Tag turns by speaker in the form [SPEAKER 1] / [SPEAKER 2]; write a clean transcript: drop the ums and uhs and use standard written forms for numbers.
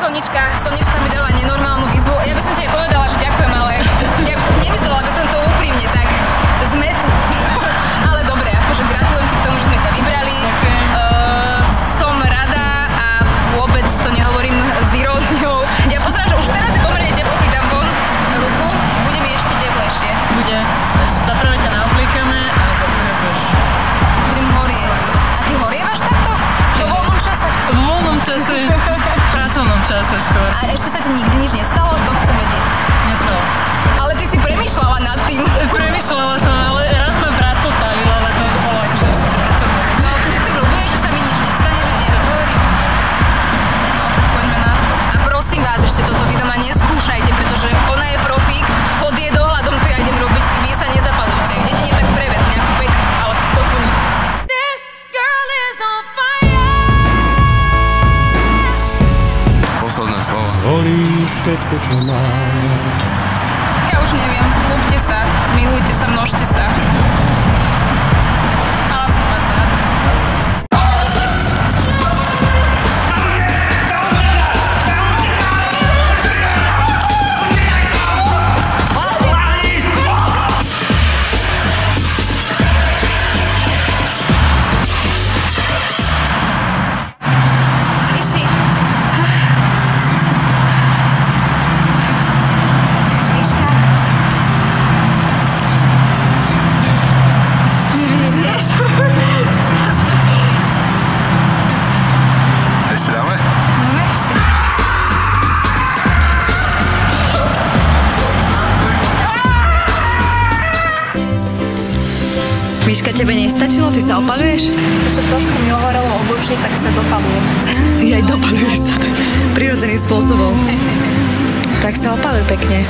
[SPEAKER 1] Sonička mi dala nenormálnu výzvu. Ja by som ti aj povedala, že ďakujem, ale ja nemyslela by som to úprimne, tak sme tu. Ale dobre, akože gratulujem ti k tomu, že sme ťa vybrali. Som rada a vôbec to nehovorím s iróniou. Ja pozerám, že už teraz je pomerne teplo, keď dám von ruku, bude mi ešte teplejšie.
[SPEAKER 2] Bude. Za prvé ťa naobliekame a za druhé budeš.
[SPEAKER 1] Budem horieť. A ty horievaš takto? Vo voľnom čase?
[SPEAKER 2] V voľnom čase. V pracovnom čase skôr.
[SPEAKER 1] A ešte sa ti nikdy nič nestalo? To chcem vedieť.
[SPEAKER 2] Nestalo.
[SPEAKER 1] Ale ty si premýšľala nad tým.
[SPEAKER 2] Premýšľala som, ale raz ma brat popálil, ale to bolo akože ešte pracovné.
[SPEAKER 1] No, sľubuješ, že sa mi nič nestane, že dnes hovorím. No, tak poďme na to. A prosím vás, ešte toto vy doma neskúšajte, pretože ona je profík, pod jej dohľadom to ja idem robiť, vy sa nezapalujte. Jedine tak prevec, nejakú pek, ale to tu nie.
[SPEAKER 3] Posledné slovo.
[SPEAKER 4] Zhorí všetko, čo mám.
[SPEAKER 1] Ja už neviem, ľúbte sa, milujte sa, množte sa. Mala som vás rád.
[SPEAKER 3] Ešte dáme?
[SPEAKER 1] Máme ešte.
[SPEAKER 5] Miška, tebe nestačilo? Ty sa opaľuješ?
[SPEAKER 1] Ešte trošku mi ohorelo obočie, tak sa dopalujem.
[SPEAKER 5] Jaj, dopaľuješ sa. Prirodzeným spôsobom. Tak sa opaľuj pekne.